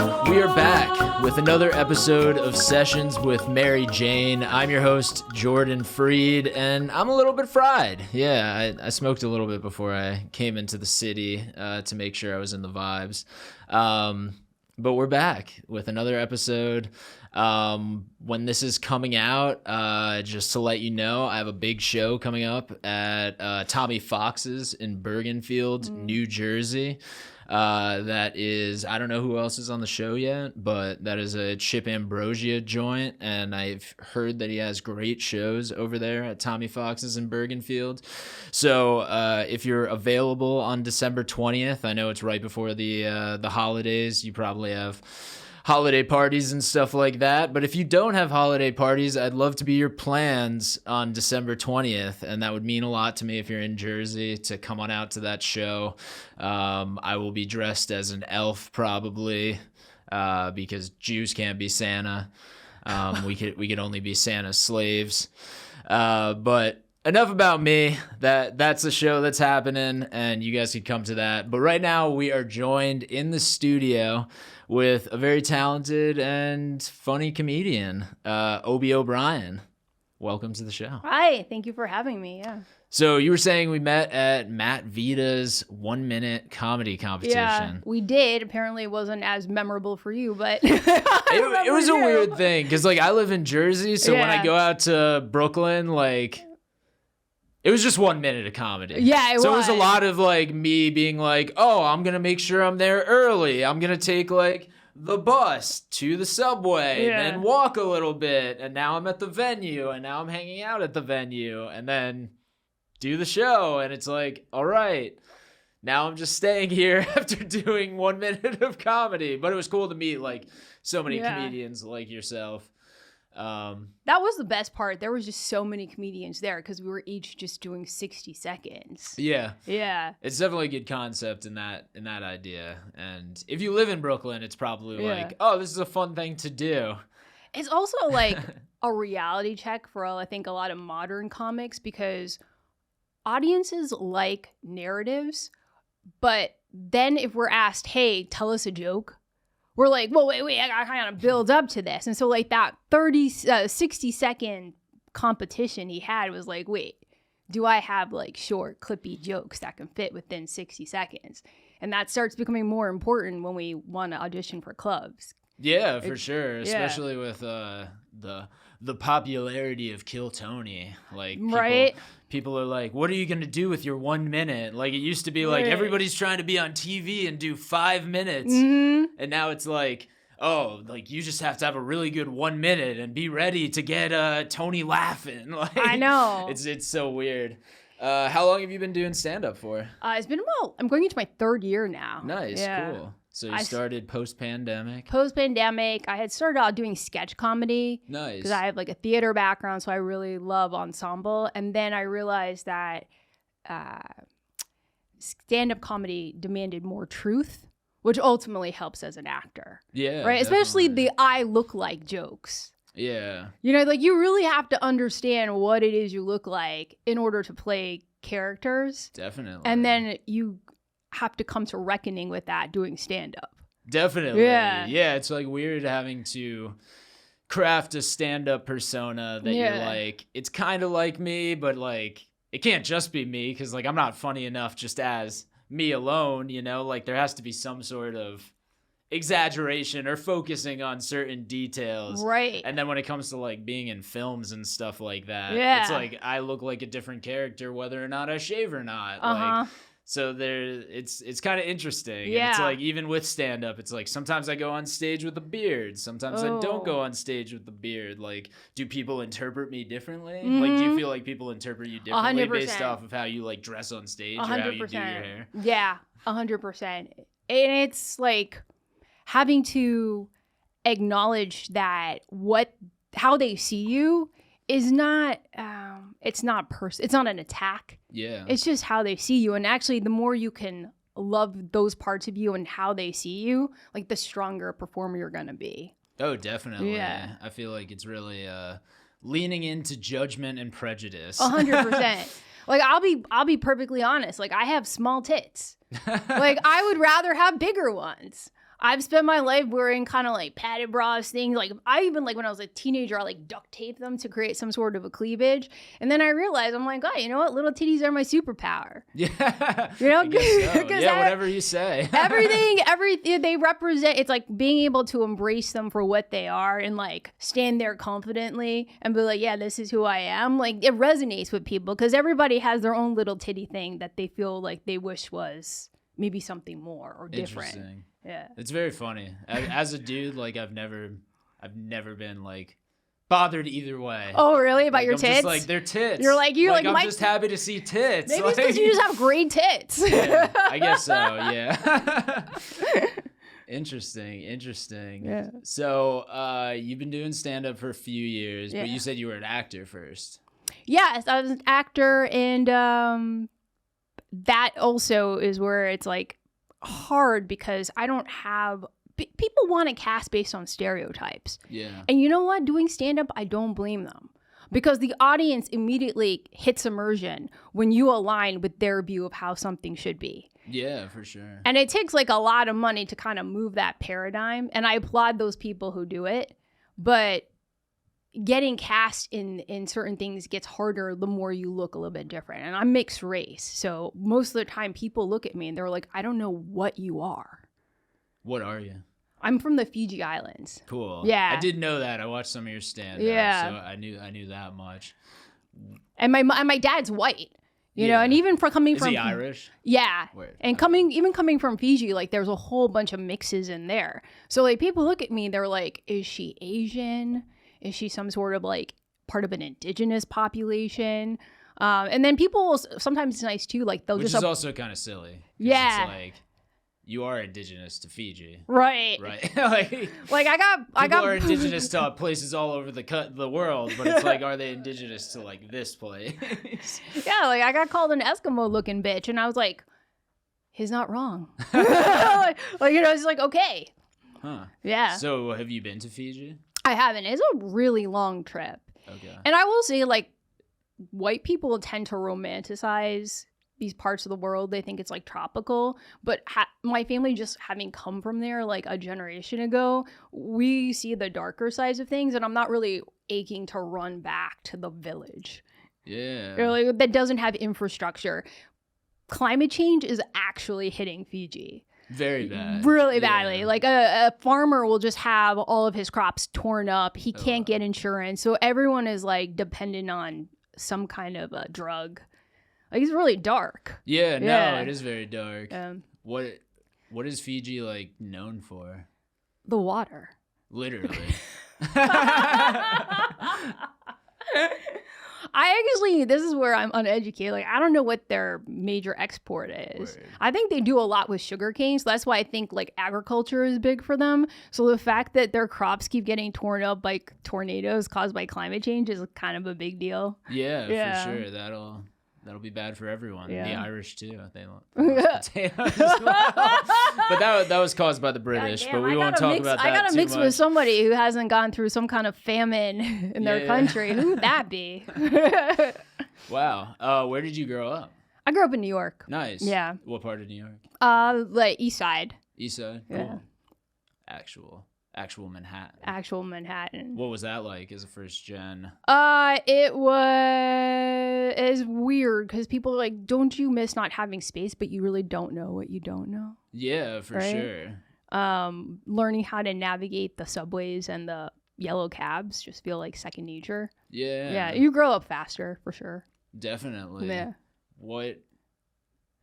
We are back with another episode of Sessions with Mary Jane. I'm your host, Jordan Freed, and I'm a little bit fried. Yeah, I smoked a little bit before I came into the city to make sure I was in the vibes. But we're back with another episode. When this is coming out, just to let you know, I have a big show coming up at Tommy Fox's in Bergenfield, New Jersey. That is, I don't know who else is on the show yet, but that is a Chip Ambrosia joint, and I've heard that he has great shows over there at Tommy Fox's in Bergenfield. So if you're available on December 20th, I know it's right before the holidays. You probably have holiday parties and stuff like that, but if you don't have holiday parties, I'd love to be your plans on December 20th, and that would mean a lot to me if you're in Jersey to come on out to that show. I will be dressed as an elf probably, because Jews can't be Santa. We could only be Santa's slaves. But enough about me. That's the show that's happening, and you guys could come to that. But right now we are joined in the studio with a very talented and funny comedian, Obi O'Brien. Welcome to the show. Hi, thank you for having me. Yeah. So you were saying we met at Matt Vita's 1 minute comedy competition. Yeah, we did. Apparently it wasn't as memorable for you, but it was a weird thing because like I live in Jersey, so when I go out to Brooklyn, like it was just 1 minute of comedy. Yeah, it was a lot of like me being like, oh, I'm going to make sure I'm there early. I'm going to take like the bus to the subway and then walk a little bit. And now I'm at the venue and now I'm hanging out at the venue and then do the show. And it's like, all right, now I'm just staying here after doing 1 minute of comedy. But it was cool to meet like so many comedians like yourself. That was the best part. There was just so many comedians there because we were each just doing 60 seconds. Yeah. It's definitely a good concept in that idea. And if you live in Brooklyn, it's probably like, oh, this is a fun thing to do. It's also like a reality check for I think a lot of modern comics because audiences like narratives, but then if we're asked, hey, tell us a joke, we're like, well, wait, I gotta kind of build up to this. And so like that 60 second competition he had was like, wait, do I have like short, clippy jokes that can fit within 60 seconds? And that starts becoming more important when we want to audition for clubs. Yeah, for sure. Especially with the popularity of Kill Tony. Like, people are like, what are you going to do with your 1 minute? Like, it used to be like, everybody's trying to be on TV and do 5 minutes. Mm-hmm. And now it's like, oh, like, you just have to have a really good 1 minute and be ready to get Tony laughing. Like, I know. It's so weird. How long have you been doing stand-up for? It's been I'm going into my third year now. Nice, cool. So you started post-pandemic? Post-pandemic. I had started out doing sketch comedy. Nice. Because I have like a theater background, so I really love ensemble. And then I realized that stand-up comedy demanded more truth, which ultimately helps as an actor. Yeah. Right? Definitely. Especially the I look like jokes. Yeah. You know, like you really have to understand what it is you look like in order to play characters. Definitely. And then you have to come to reckoning with that doing stand-up. Definitely. Yeah, it's like weird having to craft a stand-up persona that you're like, it's kind of like me, but like it can't just be me because like I'm not funny enough just as me alone, you know? Like there has to be some sort of exaggeration or focusing on certain details. Right. And then when it comes to like being in films and stuff like that, it's like I look like a different character whether or not I shave or not. Like so it's kind of interesting. Yeah. And it's like even with stand-up, it's like sometimes I go on stage with a beard. Sometimes I don't go on stage with the beard. Like, do people interpret me differently? Mm-hmm. Like, do you feel like people interpret you differently 100%. Based off of how you like dress on stage 100%. Or how you do your hair? Yeah, 100%. And it's like having to acknowledge that how they see you is not it's not an attack. Yeah. It's just how they see you. And actually the more you can love those parts of you and how they see you, like the stronger a performer you're gonna be. Oh, definitely. Yeah. I feel like it's really leaning into judgment and prejudice. 100%. Like I'll be perfectly honest. Like I have small tits. Like I would rather have bigger ones. I've spent my life wearing kind of like padded bras things. Like I even like when I was a teenager, I like duct tape them to create some sort of a cleavage. And then I realized I'm like, oh, you know what? Little titties are my superpower. Yeah. You know, I guess so. Yeah, whatever you say. everything they represent. It's like being able to embrace them for what they are and like stand there confidently and be like, yeah, this is who I am. Like it resonates with people because everybody has their own little titty thing that they feel like they wish was maybe something more or different. Interesting. Yeah. It's very funny. As a dude, like I've never been like bothered either way. Oh, really? About like, your I'm tits? Just like they're tits. You're like I'm just happy to see tits. Maybe like, it's because you just have great tits. Yeah, I guess so. Yeah. Interesting. Yeah. So, you've been doing stand up for a few years, but you said you were an actor first. Yes, I was an actor, and that also is where it's like hard because I don't have people want to cast based on stereotypes. Yeah. And you know what? Doing stand up, I don't blame them because the audience immediately hits immersion when you align with their view of how something should be. Yeah, for sure. And it takes like a lot of money to kind of move that paradigm. And I applaud those people who do it. But getting cast in certain things gets harder the more you look a little bit different. And I'm mixed race. So most of the time people look at me and they're like, I don't know what you are. What are you? I'm from the Fiji Islands. Cool. Yeah. I did know that. I watched some of your stand-up, yeah. so I knew that much. And my dad's white. You know, and even from Is he Irish? Yeah. Word. And coming from Fiji, like there's a whole bunch of mixes in there. So like people look at me, they're like, is she Asian? Is she some sort of like part of an indigenous population? And then people sometimes it's nice too, like they'll Which just is also kind of silly. Yeah. It's like you are indigenous to Fiji. Right. Like I got people are indigenous to places all over the world, but it's like, are they indigenous to like this place? Yeah, like I got called an Eskimo looking bitch, and I was like, he's not wrong. like you know, it's like okay. Huh. Yeah. So have you been to Fiji? I haven't. It's a really long trip. Okay. And I will say, like, white people tend to romanticize these parts of the world. They think it's like tropical, but my family just having come from there like a generation ago, we see the darker sides of things, and I'm not really aching to run back to the village. Yeah. Like, that doesn't have infrastructure. Climate change is actually hitting Fiji. Very bad. Really badly. Like a farmer will just have all of his crops torn up. He can't get insurance. So everyone is like dependent on some kind of a drug. Like it's really dark. Yeah, no, it is very dark. What is Fiji like known for? The water. Literally. This is where I'm uneducated. Like, I don't know what their major export is. Word. I think they do a lot with sugarcane. So that's why I think like agriculture is big for them. So the fact that their crops keep getting torn up by tornadoes caused by climate change is kind of a big deal. Yeah. For sure. That'll be bad for everyone. Yeah. The Irish too. They love potatoes as well. But that was caused by the British. Damn, but we won't talk about that. I gotta too mix much. with somebody who hasn't gone through some kind of famine in their country. Who would that be? Wow. Where did you grow up? I grew up in New York. Nice. Yeah. What part of New York? Like East Side. East Side. Cool. Yeah. Actual Manhattan. Actual Manhattan. What was that like as a first gen? It's weird because people are like, don't you miss not having space, but you really don't know what you don't know. Yeah, for sure. Learning how to navigate the subways and the yellow cabs just feel like second nature. Yeah, you grow up faster for sure. Definitely. Yeah.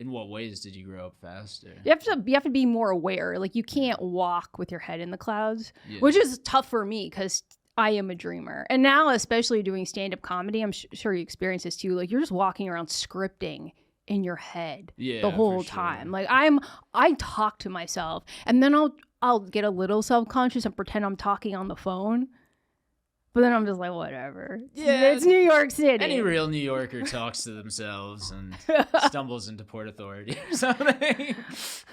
In what ways did you grow up faster? You have to be more aware. Like you can't walk with your head in the clouds, which is tough for me because I am a dreamer. And now, especially doing stand-up comedy, I'm sure you experience this too. Like you're just walking around scripting in your head the whole time. Like I talk to myself, and then I'll get a little self-conscious and pretend I'm talking on the phone. But then I'm just like, whatever. Yeah, it's New York City. Any real New Yorker talks to themselves and stumbles into Port Authority or something.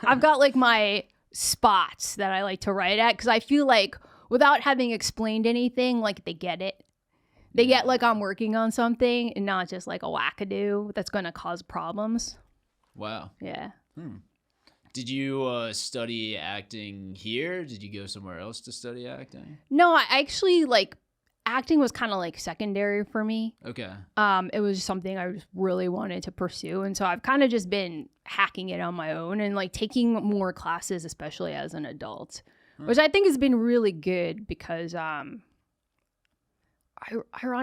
I've got like my spots that I like to write at because I feel like without having explained anything, like they get it. They get like I'm working on something and not just like a wackadoo that's going to cause problems. Wow. Yeah. Did you study acting here? Did you go somewhere else to study acting? No, I actually like acting was kind of like secondary for me. Okay. It was something I just really wanted to pursue, and so I've kind of just been hacking it on my own and like taking more classes, especially as an adult, which I think has been really good because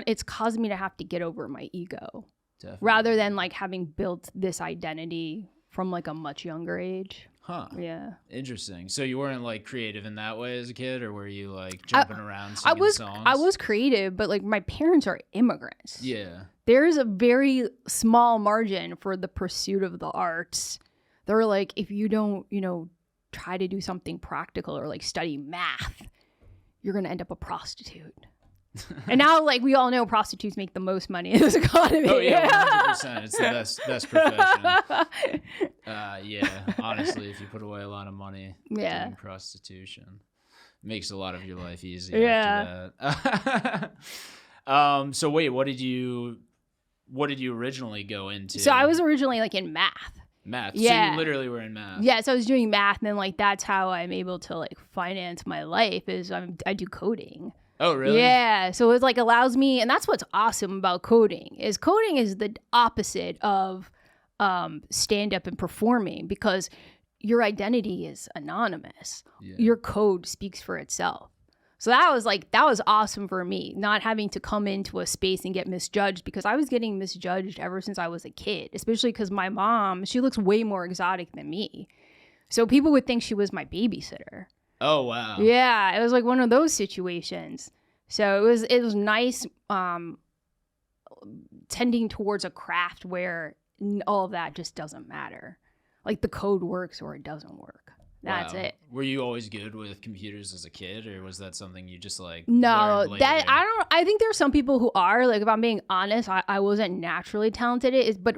it's caused me to have to get over my ego. Definitely. Rather than like having built this identity from like a much younger age. Huh. Yeah. Interesting. So you weren't like creative in that way as a kid, or were you like jumping around singing songs? I was creative, but like my parents are immigrants. Yeah. There's a very small margin for the pursuit of the arts. They're like, if you don't, try to do something practical or like study math, you're going to end up a prostitute. And now, like, we all know prostitutes make the most money in this economy. Oh, yeah, 100%. It's the best profession. Yeah, honestly, if you put away a lot of money doing prostitution, it makes a lot of your life easy after that. So wait, what did you originally go into? So I was originally, like, in math. Math? Yeah. So you literally were in math? Yeah, so I was doing math, and then, like, that's how I'm able to, like, finance my life is I do coding. Oh, really? Yeah. So it like allows me, and that's what's awesome about coding is the opposite of stand-up and performing because your identity is anonymous. Yeah. Your code speaks for itself. So that was awesome for me, not having to come into a space and get misjudged because I was getting misjudged ever since I was a kid, especially because my mom, she looks way more exotic than me. So people would think she was my babysitter. Oh, wow. Yeah, it was like one of those situations. So it was nice tending towards a craft where all of that just doesn't matter. Like the code works or it doesn't work. That's it. Were you always good with computers as a kid, or was that something you just like No, learned later? I think there's some people who are, like if I'm being honest, I wasn't naturally talented at it, but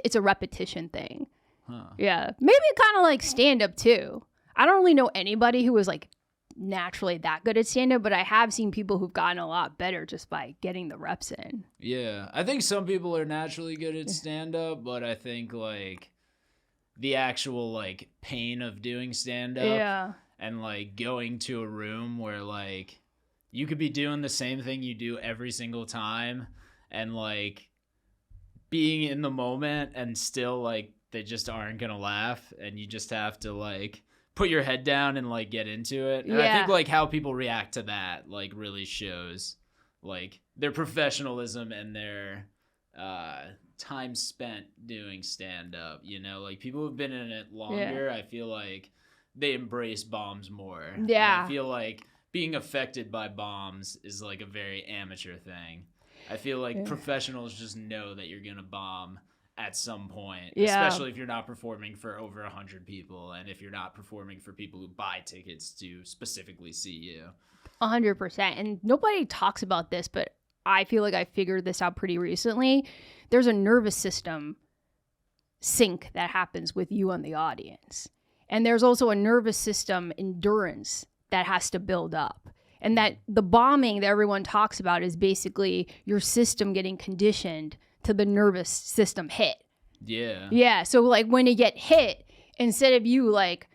it's a repetition thing. Huh. Yeah. Maybe kind of like stand up too. I don't really know anybody who was like naturally that good at stand-up, but I have seen people who've gotten a lot better just by getting the reps in. Yeah, I think some people are naturally good at stand-up, but I think like the actual like pain of doing stand-up and like going to a room where like you could be doing the same thing you do every single time and like being in the moment and still like they just aren't gonna laugh and you just have to like put your head down and like get into it. And I think like how people react to that like really shows like their professionalism and their time spent doing stand up, like people who've been in it longer, I feel like they embrace bombs more. Yeah. And I feel like being affected by bombs is like a very amateur thing. I feel like professionals just know that you're going to bomb at some point, especially if you're not performing for over 100 people and if you're not performing for people who buy tickets to specifically see you. 100%. And nobody talks about this, but I feel like I figured this out pretty recently. There's a nervous system sync that happens with you and the audience. And there's also a nervous system endurance that has to build up. And that the bombing that everyone talks about is basically your system getting conditioned to the nervous system hit. Yeah. Yeah. So like when you get hit, instead of you like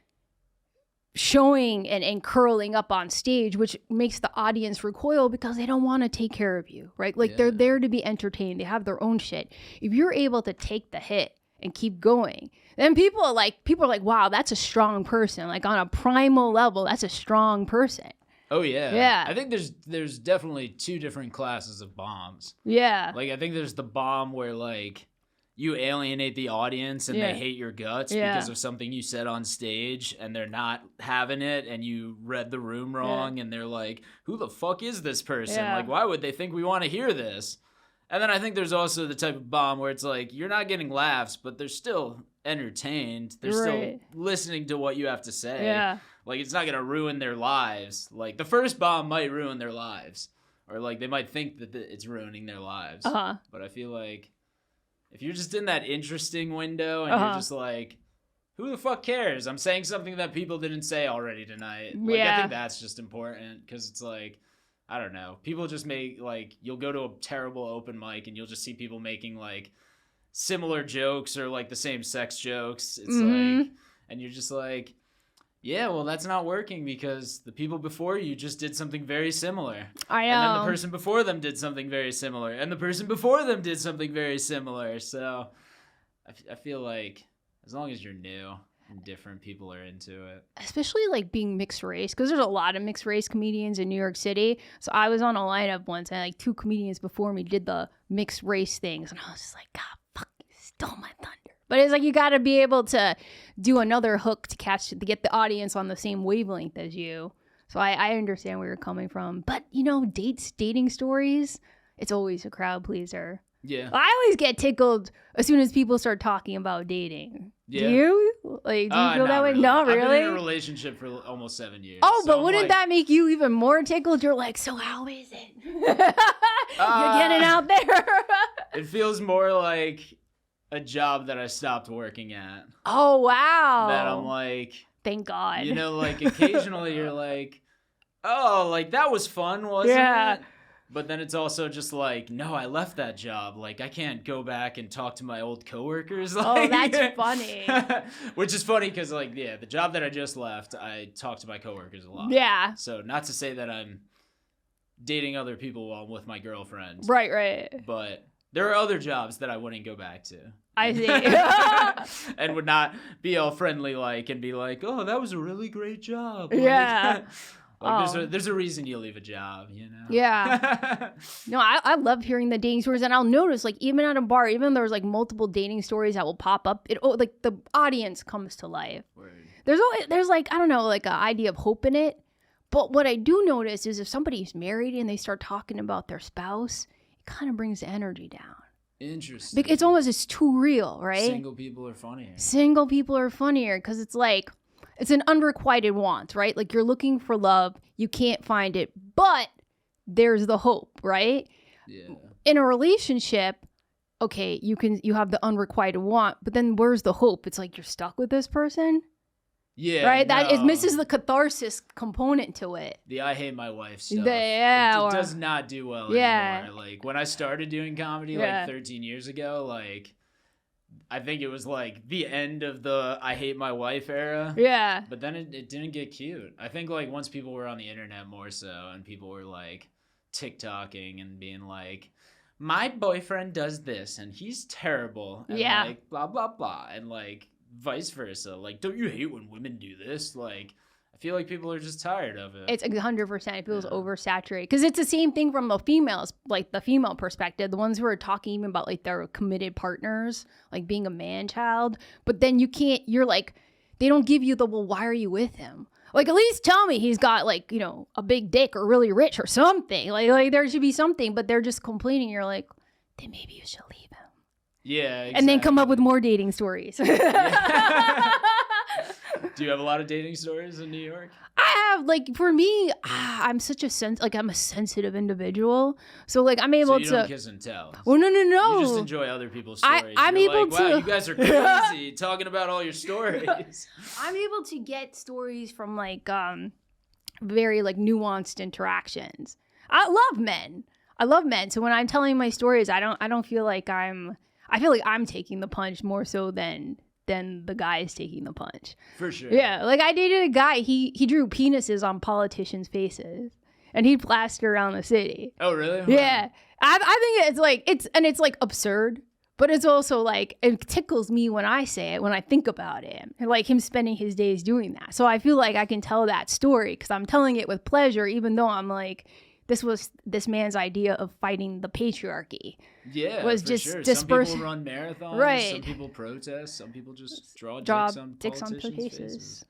showing and curling up on stage, which makes the audience recoil because they don't want to take care of you, right? Like they're there to be entertained. They have their own shit. If you're able to take the hit and keep going, then people are like, wow, that's a strong person. Like on a primal level, that's a strong person. Oh, yeah. Yeah. I think there's definitely two different classes of bombs. Yeah. Like, I think there's the bomb where, like, you alienate the audience and they hate your guts because of something you said on stage and they're not having it and you read the room wrong and they're like, who the fuck is this person? Like, why would they think we want to hear this? And then I think there's also the type of bomb where it's like, you're not getting laughs, but they're still entertained. They're still listening to what you have to say. Yeah. Like, it's not going to ruin their lives. Like, the first bomb might ruin their lives. Or, like, they might think that it's ruining their lives. Uh-huh. But I feel like if you're just in that interesting window and you're just like, who the fuck cares? I'm saying something that people didn't say already tonight. Like, I think that's just important because it's like, I don't know. People just make, like, you'll go to a terrible open mic and you'll just see people making, like, similar jokes or, like, the same sex jokes. It's like... And you're just like, yeah, well, that's not working because the people before you just did something very similar. I know. And then the person before them did something very similar. And the person before them did something very similar. So I feel like as long as you're new and different, people are into it. Especially like being mixed race, because there's a lot of mixed race comedians in New York City. So I was on a lineup once, and like 2 comedians before me did the mixed race things. And I was just like, God, fuck, you stole my thunder. But it's like you got to be able to do another hook to get the audience on the same wavelength as you. So I understand where you're coming from. But, dating stories, it's always a crowd pleaser. Yeah. I always get tickled as soon as people start talking about dating. Yeah. Do you? Like, do you feel that way? Really. No, really? I've been in a relationship for almost 7 years. Oh, but I'm wouldn't like, that make you even more tickled? You're like, so how is it? You're getting out there. It feels more like a job that I stopped working at. Oh, wow. That I'm like, thank God. like occasionally you're like, oh, like that was fun, wasn't it? But then it's also just like, no, I left that job. Like, I can't go back and talk to my old coworkers. Like, oh, that's funny. Which is funny because, like, yeah, the job that I just left, I talk to my coworkers a lot. Yeah. So not to say that I'm dating other people while I'm with my girlfriend. Right. But there are other jobs that I wouldn't go back to. I see. And would not be all friendly like and be like, oh, that was a really great job. Like, Yeah. There's a reason you leave a job, Yeah. No, I love hearing the dating stories, and I'll notice, like, even at a bar, even there's like multiple dating stories that will pop up, like the audience comes to life. Word. There's like, I don't know, like an idea of hope in it. But what I do notice is if somebody's married and they start talking about their spouse, it kind of brings the energy down. Interesting. It's too real, right? Single people are funnier because it's like, it's an unrequited want, right? Like you're looking for love, you can't find it, but there's the hope, right? Yeah. In a relationship, okay, you have the unrequited want, but then where's the hope? It's like you're stuck with this person. Yeah. Right? That it misses the catharsis component to it. The I hate my wife stuff. Yeah. It does not do well anymore. Like when I started doing comedy like 13 years ago, like I think it was like the end of the I hate my wife era. Yeah. But then it didn't get cute. I think like once people were on the internet more so and people were like TikToking and being like, my boyfriend does this and he's terrible. And like blah, blah, blah. And like vice versa. Like, don't you hate when women do this? Like, I feel like people are just tired of it. It's 100%. It feels oversaturated. Because it's the same thing from the females, like the female perspective. The ones who are talking even about like their committed partners, like being a man-child. But then you're like, they don't give you well, why are you with him? Like, at least tell me he's got like, a big dick or really rich or something. Like there should be something, but they're just complaining. You're like, then maybe you should leave him. Yeah, exactly. And then come up with more dating stories. Do you have a lot of dating stories in New York? I have, like, for me, I'm such a I'm a sensitive individual. So like I'm able so you don't kiss and tell. Well, no. You just enjoy other people's stories. I'm You're able like, to. wow, you guys are crazy talking about all your stories. I'm able to get stories from like very like nuanced interactions. I love men. So when I'm telling my stories, I don't feel like I feel like I'm taking the punch more so than the guy is taking the punch. For sure. Yeah, like I dated a guy, he drew penises on politicians' faces and he'd plaster around the city. Oh, really? Yeah. I think it's like absurd, but it's also like, it tickles me when I say it, when I think about it. And like him spending his days doing that. So I feel like I can tell that story because I'm telling it with pleasure, even though I'm like, this was this man's idea of fighting the patriarchy. Yeah, was for just sure. disperse. Some people run marathons. Right. Some people protest. Some people just draw dicks on politicians' faces.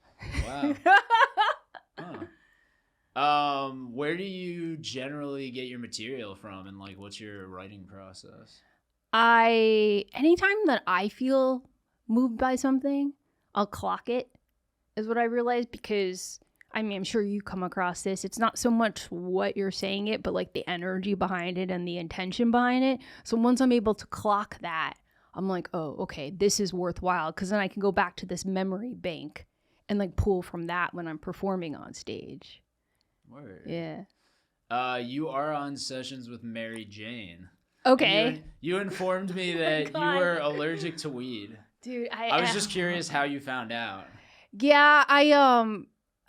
Wow. Where do you generally get your material from, and like, what's your writing process? Anytime that I feel moved by something, I'll clock it. Is what I realized because. I mean, I'm sure you come across this. It's not so much what you're saying it, but like the energy behind it and the intention behind it. So once I'm able to clock that, I'm like, oh, okay, this is worthwhile. Because then I can go back to this memory bank and like pull from that when I'm performing on stage. Word. Yeah. You are on sessions with Mary Jane. Okay. You informed me that you were allergic to weed. Dude, I was just curious how you found out. Yeah, I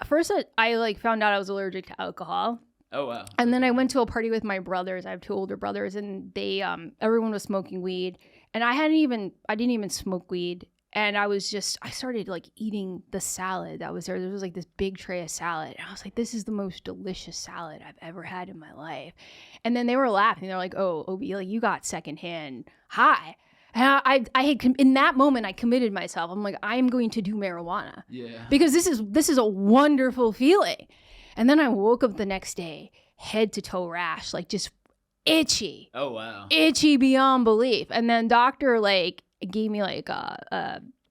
first I like found out I was allergic to alcohol. Oh wow. And then I went to a party with my brothers. I have 2 older brothers, and they everyone was smoking weed, and I didn't even smoke weed. And I started like eating the salad that was there. There was like this big tray of salad. And I was like, this is the most delicious salad I've ever had in my life. And then they were laughing. They're like, oh, Obi, like you got secondhand high. And I had, in that moment, I committed myself. I'm like, I am going to do marijuana. Yeah. Because this is a wonderful feeling. And then I woke up the next day, head to toe rash, like just itchy. Oh, wow. Itchy beyond belief. And then doctor like gave me like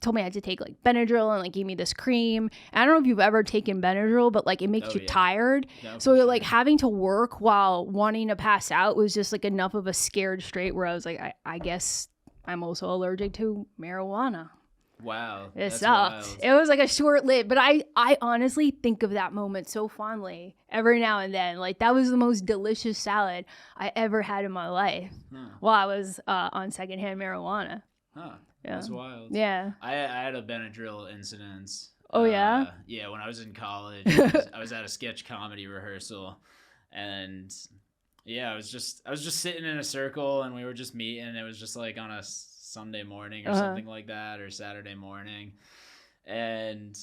told me I had to take like Benadryl and like gave me this cream. And I don't know if you've ever taken Benadryl, but like it makes you tired. No, so like having to work while wanting to pass out was just like enough of a scared straight where I was like, I guess I'm also allergic to marijuana. Wow. It sucked. Wild. It was like a short lived, but I honestly think of that moment so fondly every now and then. Like that was the most delicious salad I ever had in my life while I was on secondhand marijuana. Huh. Yeah. That's wild. Yeah. I had a Benadryl incident. Oh, yeah? Yeah, when I was in college, I was at a sketch comedy rehearsal, and yeah, I was just sitting in a circle, and we were just meeting. It was just like on a Sunday morning or something like that, or Saturday morning, and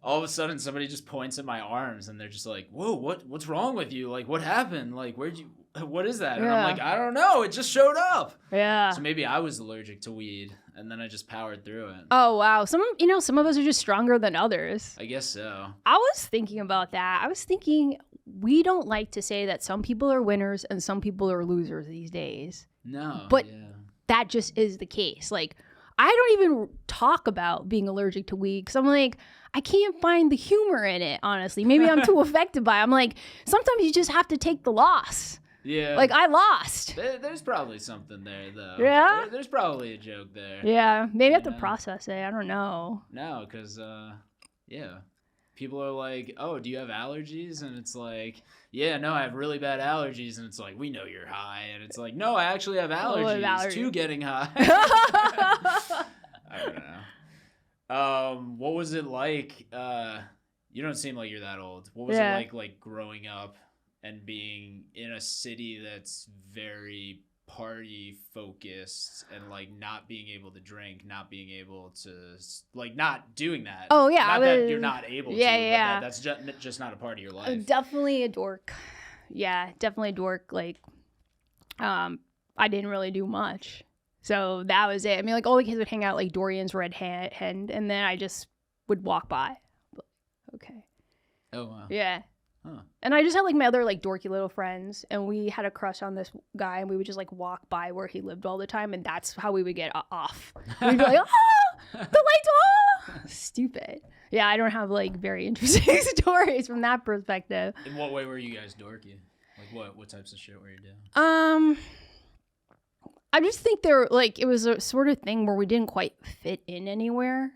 all of a sudden somebody just points at my arms, and they're just like, "Whoa, what's wrong with you? Like, what happened? Like, what is that?" And I'm like, "I don't know. It just showed up." Yeah. So maybe I was allergic to weed, and then I just powered through it. Oh, wow. Some of us are just stronger than others. I guess so. I was thinking about that. I was thinking we don't like to say that some people are winners and some people are losers these days. No. But that just is the case. Like, I don't even talk about being allergic to weed because I'm like, I can't find the humor in it, honestly. Maybe I'm too affected by it. I'm like, sometimes you just have to take the loss. Yeah. Like, I lost. There's probably something there, though. Yeah? There's probably a joke there. Yeah. Maybe I have to process it. I don't know. No, because, people are like, oh, do you have allergies? And it's like, yeah, no, I have really bad allergies. And it's like, we know you're high. And it's like, no, I actually have allergies to getting high. I don't know. What was it like? You don't seem like you're that old. What was it like growing up and being in a city that's very party focused and like not being able to drink, not being able to like not doing that? Oh yeah, not that you're not able to. Yeah. But that's just not a part of your life. Definitely a dork. Yeah, definitely a dork. Like, I didn't really do much, so that was it. I mean, like all the kids would hang out like Dorian's Red Hen, and then I just would walk by. Okay. Oh wow. Yeah. Huh. And I just had like my other like dorky little friends, and we had a crush on this guy, and we would just like walk by where he lived all the time, and that's how we would get off. We'd be like, oh, the lights, oh, stupid. Yeah, I don't have like very interesting stories from that perspective. In what way were you guys dorky? Like what types of shit were you doing? I just think there like it was a sort of thing where we didn't quite fit in anywhere.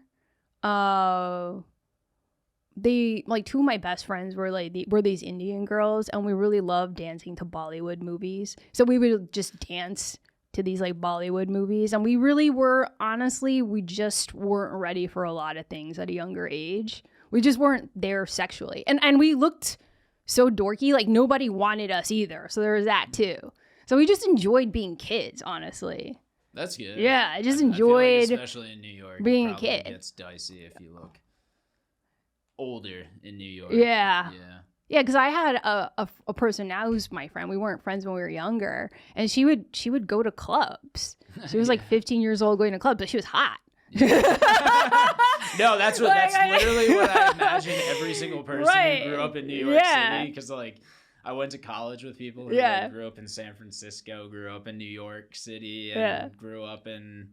They like 2 of my best friends were like were these Indian girls, and we really loved dancing to Bollywood movies. So we would just dance to these like Bollywood movies, and we really were honestly we just weren't ready for a lot of things at a younger age. We just weren't there sexually, and we looked so dorky, like nobody wanted us either. So there was that too. So we just enjoyed being kids, honestly. That's good. Yeah, I just enjoyed, I feel like especially in New York, being it a kid. Gets dicey if you look older in New York. Yeah, because I had a person now who's my friend. We weren't friends when we were younger, and she would go to clubs. She was like 15 years old going to clubs, but she was hot. No, that's literally what I imagine every single person who grew up in New York City, because like I went to college with people who like, grew up in San Francisco, grew up in New York City, and grew up in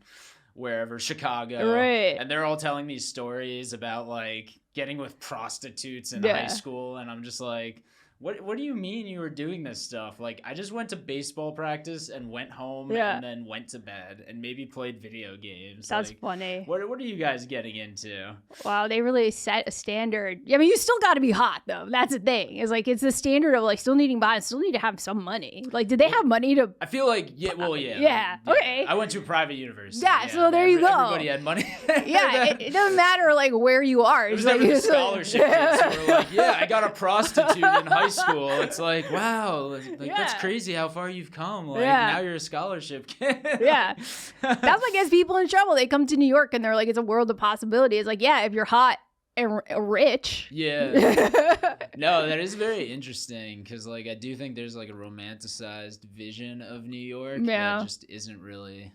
wherever, Chicago, and they're all telling me stories about like getting with prostitutes in high school, and I'm just like, what do you mean you were doing this stuff? Like, I just went to baseball practice and went home and then went to bed and maybe played video games. That's like, funny. What are you guys getting into? Wow, they really set a standard. I mean, you still got to be hot, though. That's the thing. It's like, it's the standard of, like, still needing bodies, still need to have some money. Like, did they have money to... I feel like, yeah. Okay. I went to a private university. Yeah, so there you go. Everybody had money. It doesn't matter, like, where you are. It was like the scholarship kids who were like, yeah, I got a prostitute in high school. It's like, wow, that's crazy how far you've come. Like, now you're a scholarship kid. That's what gets people in trouble. They come to New York and they're like, it's a world of possibility. It's like, yeah, if you're hot and rich. Yeah. No, that is very interesting because, like, I do think there's, like, a romanticized vision of New York that just isn't really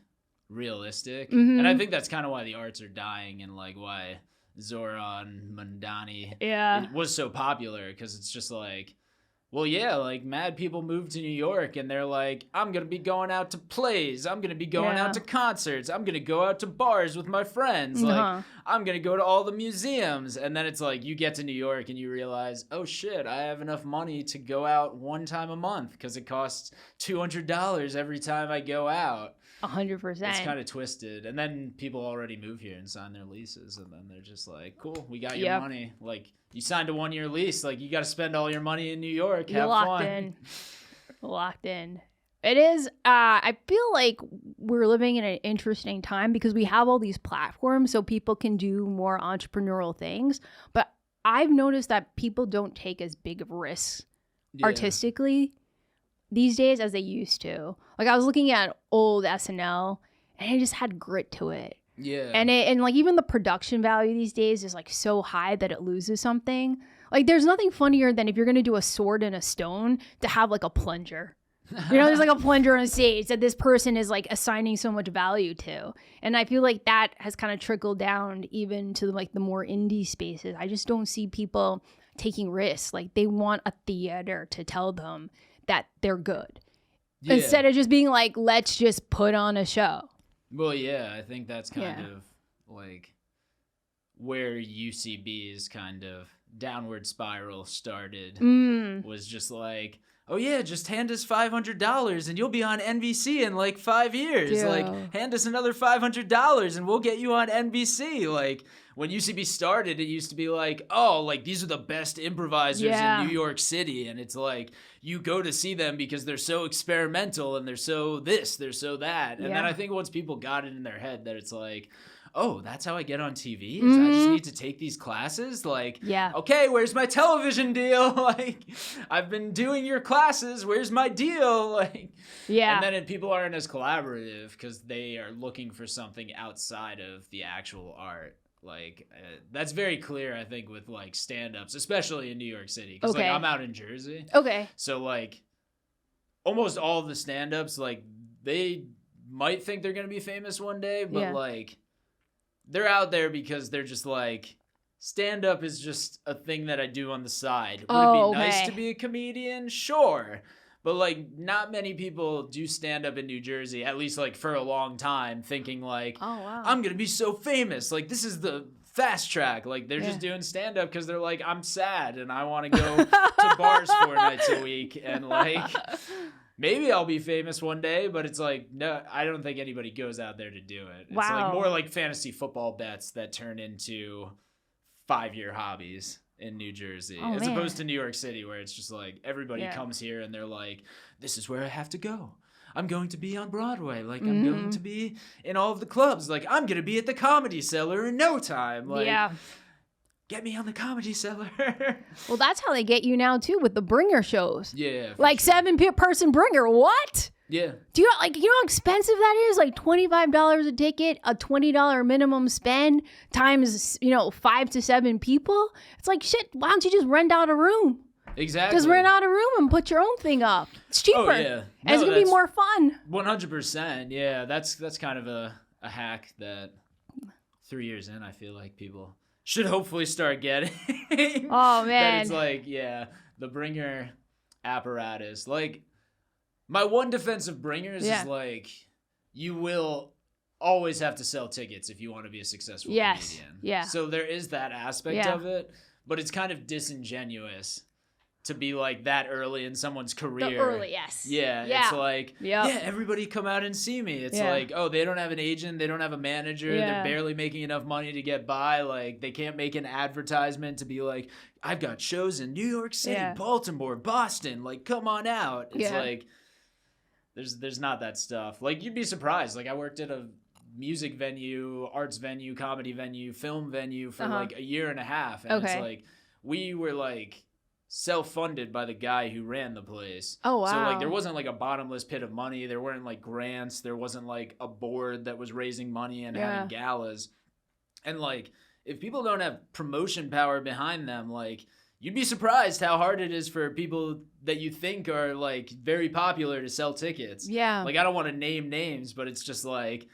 realistic. Mm-hmm. And I think that's kind of why the arts are dying and, like, why Zoran Mandani was so popular, because it's just like, well, yeah, like, mad people move to New York and they're like, I'm going to be going out to plays. I'm going to be going out to concerts. I'm going to go out to bars with my friends. Like, I'm going to go to all the museums. And then it's like, you get to New York and you realize, oh, shit, I have enough money to go out one time a month because it costs $200 every time I go out. 100%. It's kind of twisted. And then people already move here and sign their leases. And then they're just like, cool, we got your money. Like, you signed a 1-year lease. Like, you got to spend all your money in New York. Have fun. Locked in. It is. I feel like we're living in an interesting time because we have all these platforms so people can do more entrepreneurial things. But I've noticed that people don't take as big of risks artistically these days as they used to. Like, I was looking at old SNL and it just had grit to it. Yeah. And like, even the production value these days is like so high that it loses something. Like, there's nothing funnier than if you're going to do a sword and a stone to have like a plunger. You know, there's like a plunger on stage that this person is like assigning so much value to. And I feel like that has kind of trickled down even to like the more indie spaces. I just don't see people taking risks. Like, they want a theater to tell them that they're good. Yeah. Instead of just being like, let's just put on a show. Well, yeah, I think that's kind of like where UCB's kind of downward spiral started. Was just like, oh yeah, just hand us $500 and you'll be on NBC in like 5 years. Yeah. Like, hand us another $500 and we'll get you on NBC. Like, when UCB started, it used to be like, oh, like, these are the best improvisers in New York City. And it's like, you go to see them because they're so experimental and they're so this, they're so that. And then I think once people got it in their head that it's like, oh, that's how I get on TV? I just need to take these classes? Like, okay, where's my television deal? Like, I've been doing your classes. Where's my deal? Like, and then people aren't as collaborative because they are looking for something outside of the actual art. Like, that's very clear, I think, with, like, stand-ups, especially in New York City. Because, like, I'm out in Jersey. Okay. So, like, almost all of the stand-ups, like, they might think they're going to be famous one day, but, like, they're out there because they're just, like, stand-up is just a thing that I do on the side. Would it be nice to be a comedian? Sure. But, like, not many people do stand-up in New Jersey, at least, like, for a long time, thinking, like, I'm going to be so famous. Like, this is the fast track. Like, they're just doing stand-up because they're like, I'm sad and I want to go to bars 4 nights a week. And, like, maybe I'll be famous one day, but it's like, no, I don't think anybody goes out there to do it. It's like more like fantasy football bets that turn into 5-year hobbies in New Jersey, as opposed to New York City, where it's just like everybody comes here and they're like, this is where I have to go. I'm going to be on Broadway. Like, I'm going to be in all of the clubs. Like, I'm going to be at the Comedy Cellar in no time. Like, get me on the Comedy Cellar. Well, that's how they get you now, too, with the bringer shows. Yeah. Like, sure. 7-person bringer. What? Yeah. Do you know, you know how expensive that is? Like $25 a ticket, a $20 minimum spend times, 5 to 7 people. It's like, shit, why don't you just rent out a room? Exactly. Just rent out a room and put your own thing up. It's cheaper. Oh, yeah. And it's going to be more fun. 100%. Yeah, that's kind of a hack that 3 years in, I feel like people should hopefully start getting. Oh, man. That it's like, the bringer apparatus. Like, my one defense of bringers is, like, you will always have to sell tickets if you want to be a successful comedian. Yeah. So there is that aspect of it, but it's kind of disingenuous to be like that early in someone's career. The early, yes. Yeah. It's like, Yep. everybody come out and see me. It's like, oh, they don't have an agent. They don't have a manager. They're barely making enough money to get by. Like, they can't make an advertisement to be like, I've got shows in New York City, Baltimore, Boston. Like, come on out. It's like, there's not that stuff. Like, you'd be surprised. Like, I worked at a music venue, arts venue, comedy venue, film venue for like a year and a half. And it's like, we were like self-funded by the guy who ran the place. Oh, wow. So like there wasn't like a bottomless pit of money. There weren't like grants. There wasn't like a board that was raising money and having galas. And like if people don't have promotion power behind them, like you'd be surprised how hard it is for people that you think are like very popular to sell tickets. Yeah. Like I don't want to name names, but it's just like,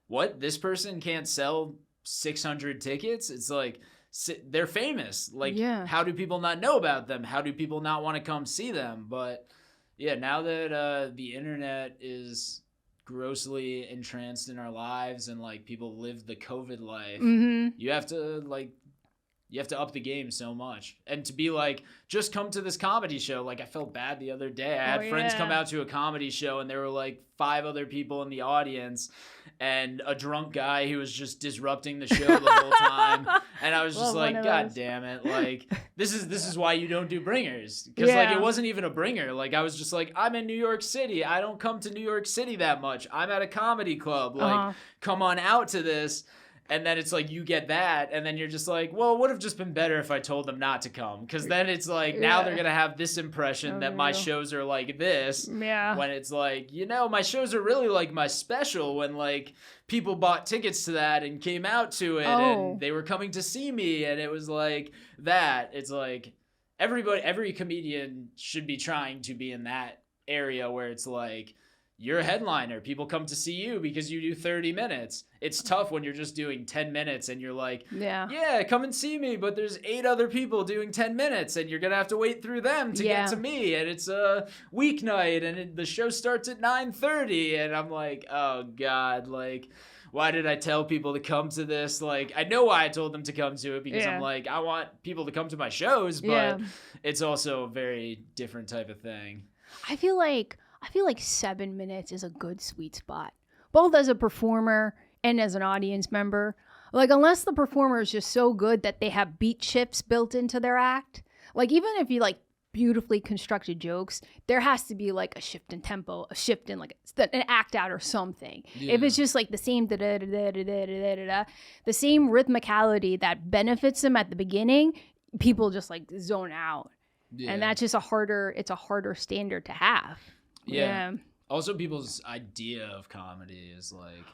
what? This person can't sell 600 tickets? It's like, they're famous. Like, how do people not know about them? How do people not want to come see them? But yeah, now that the internet is grossly entranced in our lives and like people live the COVID life, you have to up the game so much. And to be like, just come to this comedy show. Like I felt bad the other day. I had friends come out to a comedy show and there were like 5 other people in the audience and a drunk guy who was just disrupting the show the whole time. And I was just like, God damn it. Like this is why you don't do bringers. Because like it wasn't even a bringer. Like I was just like, I'm in New York City. I don't come to New York City that much. I'm at a comedy club. Like come on out to this. And then it's like you get that, and then you're just like, well, it would have just been better if I told them not to come. Because then it's like, now they're going to have this impression that my shows are like this. Yeah. When it's like, my shows are really like my special when like people bought tickets to that and came out to it and they were coming to see me. And it was like that. It's like every comedian should be trying to be in that area where it's like, you're a headliner. People come to see you because you do 30 minutes. It's tough when you're just doing 10 minutes and you're like, yeah, come and see me. But there's 8 other people doing 10 minutes and you're going to have to wait through them to get to me. And it's a weeknight and the show starts at 9:30. And I'm like, oh God, like, why did I tell people to come to this? Like, I know why I told them to come to it because I'm like, I want people to come to my shows, but it's also a very different type of thing. I feel like 7 minutes is a good sweet spot, both as a performer and as an audience member. Like, unless the performer is just so good that they have beat shifts built into their act. Like, even if you like beautifully constructed jokes, there has to be like a shift in tempo, a shift in like an act out or something. If it's just like the same the same rhythmicality that benefits them at the beginning, people just like zone out. And that's just a harder standard to have. Yeah. Also, people's idea of comedy is like,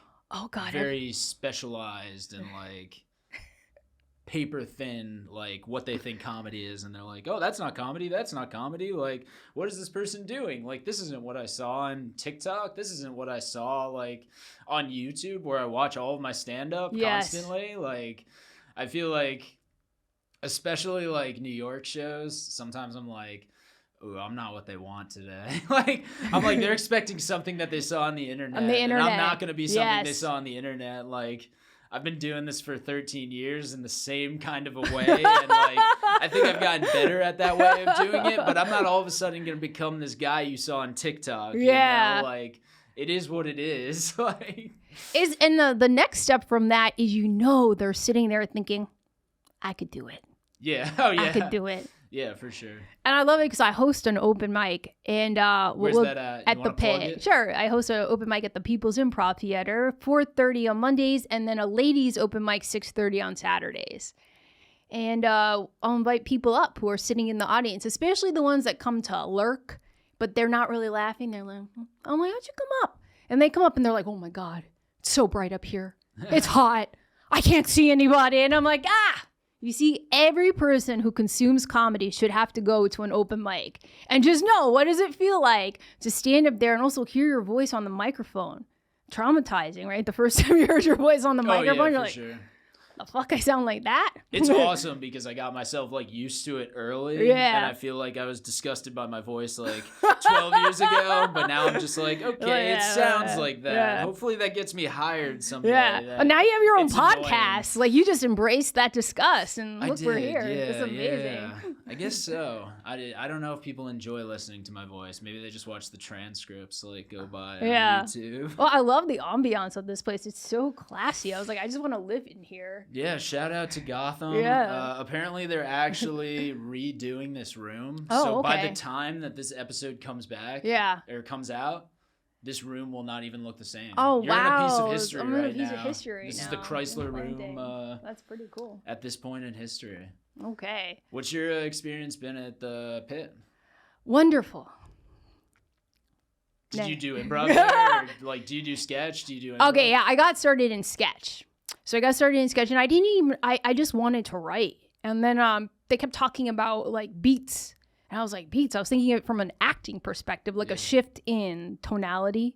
very specialized and like paper thin, like what they think comedy is. And they're like, oh, that's not comedy. That's not comedy. Like, what is this person doing? Like, this isn't what I saw on TikTok. This isn't what I saw like on YouTube where I watch all of my stand-up constantly. Like, I feel like, especially like New York shows, sometimes I'm like, ooh, I'm not what they want today. Like, I'm like, they're expecting something that they saw on the internet. And I'm not going to be something they saw on the internet. Like, I've been doing this for 13 years in the same kind of a way. And like, I think I've gotten better at that way of doing it. But I'm not all of a sudden going to become this guy you saw on TikTok. Yeah. You know? Like, it is what it is. Like, and the next step from that is, they're sitting there thinking, I could do it. Yeah. Oh, yeah. I could do it. Yeah, for sure. And I love it because I host an open mic, and where's that at the Pit. Sure, I host an open mic at the People's Improv Theater, 4:30 on Mondays, and then a ladies' open mic 6:30 on Saturdays. And I'll invite people up who are sitting in the audience, especially the ones that come to lurk, but they're not really laughing. They're like, "I'm like, how'd you come up?" And they come up and they're like, "Oh my God, it's so bright up here. It's hot. I can't see anybody." And I'm like, You see, every person who consumes comedy should have to go to an open mic and just know, what does it feel like to stand up there and also hear your voice on the microphone? Traumatizing, right? The first time you heard your voice on the microphone, you're like, sure. The fuck I sound like that? It's awesome because I got myself like used to it early. Yeah. And I feel like I was disgusted by my voice like 12 years ago, but now I'm just like, okay, it sounds like that. Yeah. Hopefully that gets me hired someday. Yeah. Now you have your own podcast. Annoying. Like, you just embraced that disgust and look, we're here. It's amazing. Yeah. I guess so. I don't know if people enjoy listening to my voice. Maybe they just watch the transcripts like go by on YouTube. Well, I love the ambiance of this place. It's so classy. I was like, I just want to live in here. Yeah, shout out to Gotham. Yeah. Apparently they're actually redoing this room. Oh, so okay. by the time that this episode comes back or comes out, this room will not even look the same. Oh, You're wow. in a piece of history I'm right in a piece now. of history This now. is the Chrysler room. That's pretty cool. At this point in history. Okay. What's your experience been at the pit? Wonderful. Did you do improv there? Or, like, do you do sketch? Do you do improv? Okay, yeah, I got started in sketch. So I got started in sketch, and I just wanted to write. And then they kept talking about, like, beats. And I was like, beats? I was thinking of it from an acting perspective, like a shift in tonality,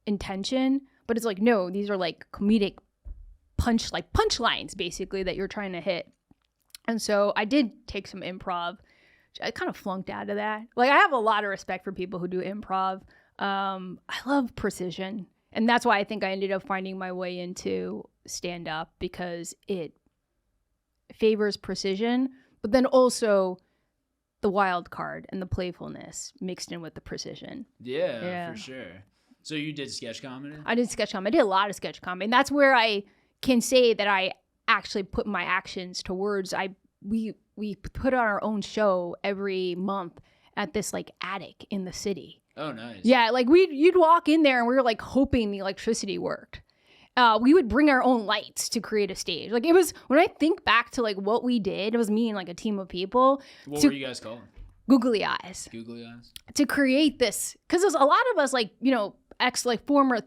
intention. But it's like, no, these are, like, comedic punchlines, basically, that you're trying to hit. And so I did take some improv. I kind of flunked out of that. Like, I have a lot of respect for people who do improv. I love precision. And that's why I think I ended up finding my way into stand-up, because it favors precision, but then also the wild card and the playfulness mixed in with the precision. Yeah, for sure. So you did sketch comedy? I did sketch comedy. I did a lot of sketch comedy. And that's where I can say that I actually put my actions to words. We put on our own show every month at this like attic in the city. Oh, nice. Yeah, like you'd walk in there and we were like hoping the electricity worked. We would bring our own lights to create a stage. Like, it was, when I think back to like what we did, it was me and like a team of people. What were you guys called? Googly Eyes. Googly Eyes. To create this, because there's a lot of us, like, you know, former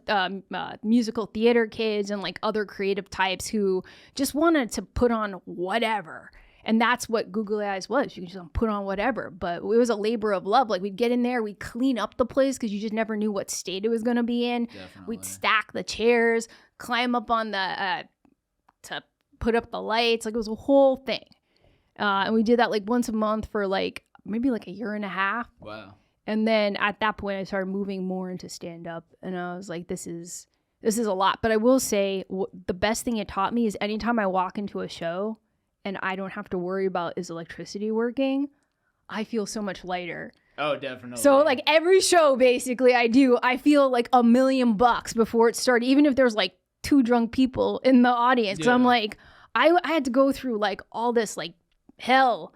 musical theater kids and like other creative types who just wanted to put on whatever. And that's what Googly Eyes was. You can just put on whatever. But it was a labor of love. Like, we'd get in there, we'd clean up the place because you just never knew what state it was going to be in. Definitely. We'd stack the chairs, climb up on the, to put up the lights. Like, it was a whole thing. And we did that like once a month for like maybe like a year and a half. Wow. And then at that point, I started moving more into stand-up. And I was like, this is a lot. But I will say the best thing it taught me is anytime I walk into a show and I don't have to worry about is electricity working, I feel so much lighter. Oh, definitely. So like every show basically I feel like $1 million before it started, even if there's like 2 drunk people in the audience. Yeah. I'm like, I had to go through like all this like hell,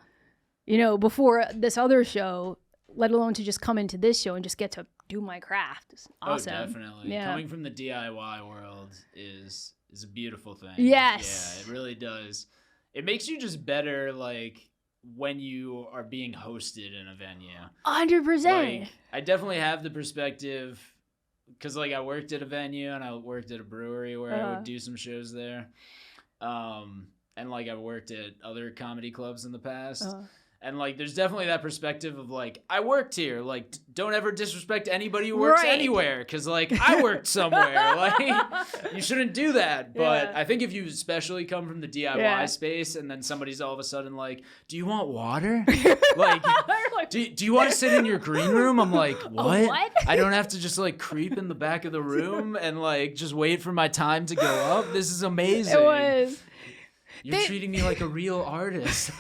you know, before this other show, let alone to just come into this show and just get to do my craft. It's awesome. Oh, definitely. Yeah. Coming from the DIY world is a beautiful thing. Yes. Yeah, it really does. It makes you just better, like, when you are being hosted in a venue. 100%. Like, I definitely have the perspective, because, like, I worked at a venue and I worked at a brewery where I would do some shows there. And, like, I've worked at other comedy clubs in the past. And, like, there's definitely that perspective of, like, I worked here. Like, don't ever disrespect anybody who works anywhere. Because, like, I worked somewhere. Like, you shouldn't do that. But I think if you especially come from the DIY space and then somebody's all of a sudden like, do you want water? Like, do you want to sit in your green room? I'm like, what? I don't have to just, like, creep in the back of the room and, like, just wait for my time to go up? This is amazing. It was. You're treating me like a real artist.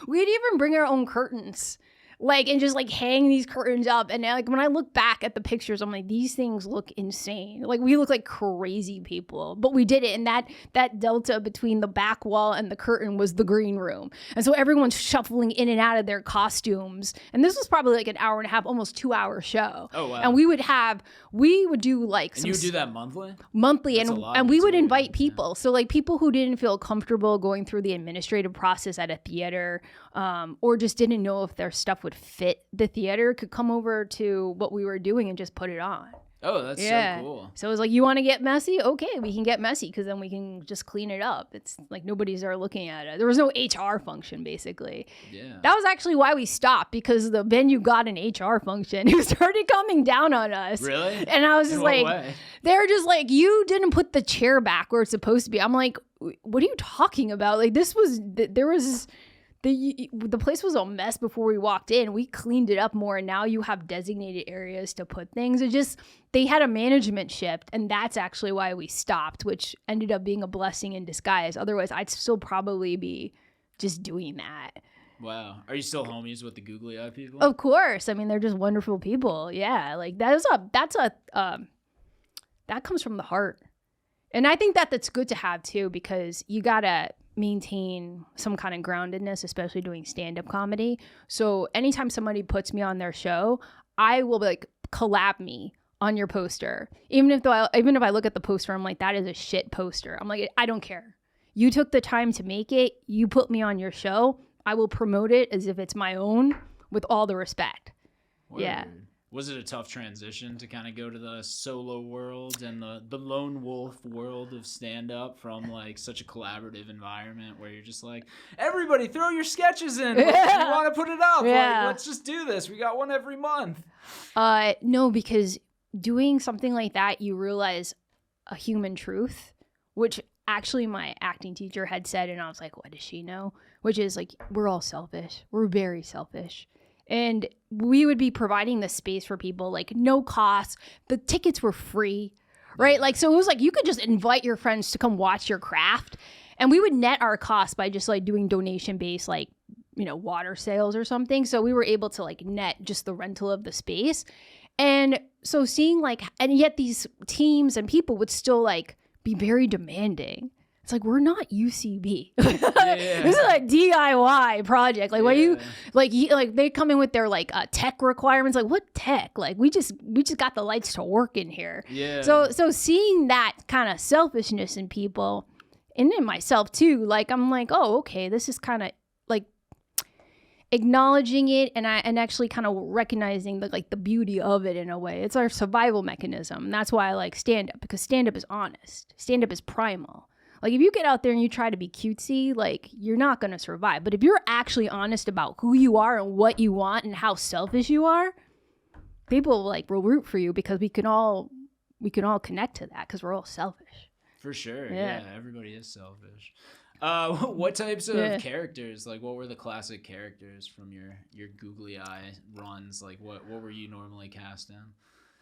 We'd even bring our own curtains, like, and just like hang these curtains up. And like when I look back at the pictures, I'm like, these things look insane. Like, we look like crazy people, but we did it. And that delta between the back wall and the curtain was the green room. And so everyone's shuffling in and out of their costumes. And this was probably like an hour and a half, almost 2-hour show. Oh, wow. And we would do like, and you would do that monthly? Monthly. And we would invite people. So like people who didn't feel comfortable going through the administrative process at a theater, or just didn't know if their stuff would fit the theater, could come over to what we were doing and just put it on. Oh, that's so cool. So it was like, you want to get messy? Okay, we can get messy, because then we can just clean it up. It's like nobody's there looking at it. There was no HR function, basically. Yeah. That was actually why we stopped, because the venue got an HR function. It started coming down on us. Really? And I was just they're just like, you didn't put the chair back where it's supposed to be. I'm like, what are you talking about? Like, the place was a mess before we walked in. We cleaned it up more, and now you have designated areas to put things. They had a management shift, and that's actually why we stopped, which ended up being a blessing in disguise. Otherwise, I'd still probably be just doing that. Wow. Are you still homies with the googly eye people? Of course. I mean, they're just wonderful people. Yeah, like that comes from the heart. And I think that's good to have too, because you gotta maintain some kind of groundedness, especially doing stand-up comedy. So anytime somebody puts me on their show, I will be like, collab me on your poster. Even if I look at the poster, I'm like, that is a shit poster. I'm like, I don't care. You took the time to make it. You put me on your show. I will promote it as if it's my own with all the respect. Word. Yeah. Was it a tough transition to kind of go to the solo world and the lone wolf world of stand-up from like such a collaborative environment where you're just like, everybody throw your sketches in. You want to put it up. Yeah. Like, let's just do this. We got one every month. No, because doing something like that, you realize a human truth, which actually my acting teacher had said, and I was like, what does she know? Which is like, we're all selfish. We're very selfish. And we would be providing the space for people, like no cost. The tickets were free, right? Like, so it was like, you could just invite your friends to come watch your craft. And we would net our costs by just like doing donation-based, like, water sales or something. So we were able to like net just the rental of the space. And so seeing like, and yet these teams and people would still like be very demanding. It's like, we're not UCB. This is a DIY project. Like, what you like they come in with their like tech requirements. Like, what tech? Like, we just got the lights to work in here. Yeah. So seeing that kind of selfishness in people, and in myself too, like I'm like, oh, okay, this is kind of like acknowledging it and actually kind of recognizing the beauty of it in a way. It's our survival mechanism. That's why I like stand-up, because stand-up is honest. Stand-up is primal. Like, if you get out there and you try to be cutesy, like, you're not going to survive. But if you're actually honest about who you are and what you want and how selfish you are, people, like, will root for you, because we can all connect to that, because we're all selfish. For sure. Yeah. Everybody is selfish. What types of characters, like, what were the classic characters from your googly eye runs? Like, what were you normally cast in?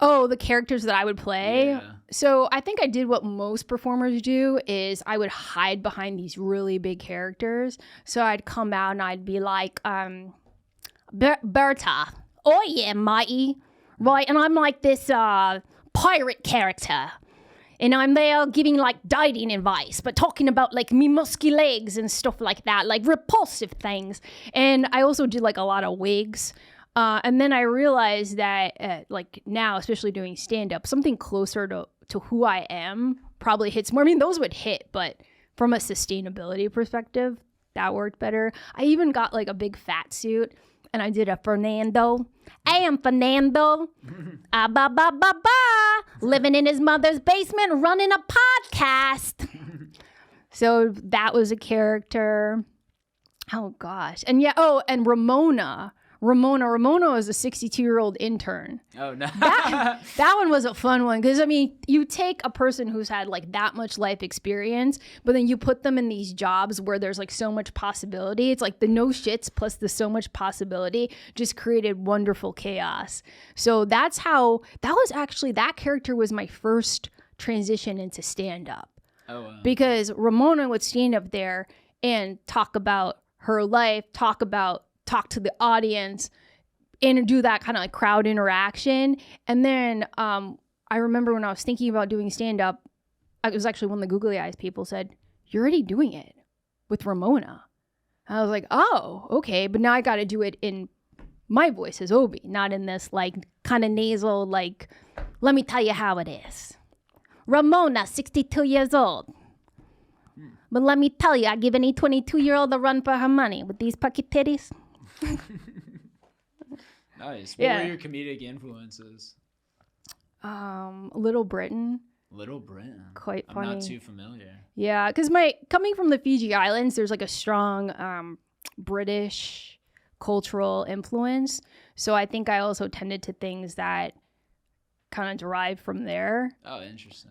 Oh, the characters that I would play? Yeah. So I think I did what most performers do, is I would hide behind these really big characters. So I'd come out and I'd be like, Berta. Oh yeah, matey. Right, and I'm like this pirate character. And I'm there giving like dieting advice, but talking about like me musky legs and stuff like that, like repulsive things. And I also did like a lot of wigs. And then I realized that, like now, especially doing stand-up, something closer to who I am probably hits more. I mean, those would hit, but from a sustainability perspective, that worked better. I even got like a big fat suit, and I did a Fernando. I am Fernando. Living in his mother's basement, running a podcast. So that was a character. Oh, gosh. And yeah, and Ramona is a 62-year-old intern. Oh, no. that one was a fun one, because I mean, you take a person who's had like that much life experience, but then you put them in these jobs where there's like so much possibility. It's like the no shits plus the so much possibility just created wonderful chaos. So that character was my first transition into stand-up. Oh, wow. Because Ramona would stand up there and talk about her life, talk to the audience, and do that kind of like crowd interaction. And then I remember when I was thinking about doing stand-up, it was actually one of the googly eyes people said, you're already doing it with Ramona. I was like, oh, okay. But now I got to do it in my voice as Obi, not in this like kind of nasal, like, let me tell you how it is. Ramona, 62 years old. But let me tell you, I give any 22-year-old a run for her money with these pucky titties. Nice. What were your comedic influences? Little Britain. Little Britain. Quite funny. I'm not too familiar. Yeah, because coming from the Fiji Islands, there's like a strong British cultural influence. So I think I also tended to things that kind of derive from there. Oh, interesting.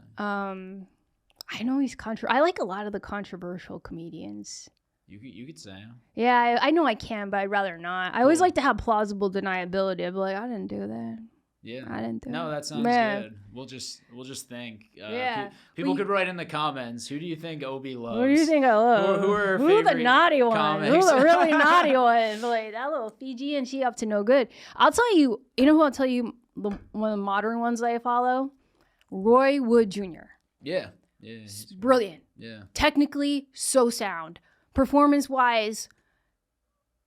I know I like a lot of the controversial comedians. You could say them. Yeah, I know I can, but I'd rather not. I always like to have plausible deniability. I'd be like, I didn't do that. Yeah. I didn't do No, it. that sounds Man. good. We'll just think. Yeah. People could write in the comments. Who do you think Obi loves? Who do you think I love? Who are her Who the favorite naughty one? comics? Who the really naughty one? Like that little Fijian, she up to no good. I'll tell you. You know who I'll tell you? One of the modern ones that I follow, Roy Wood Jr. Yeah. Yeah. Brilliant. Yeah. Technically, so sound. Performance-wise,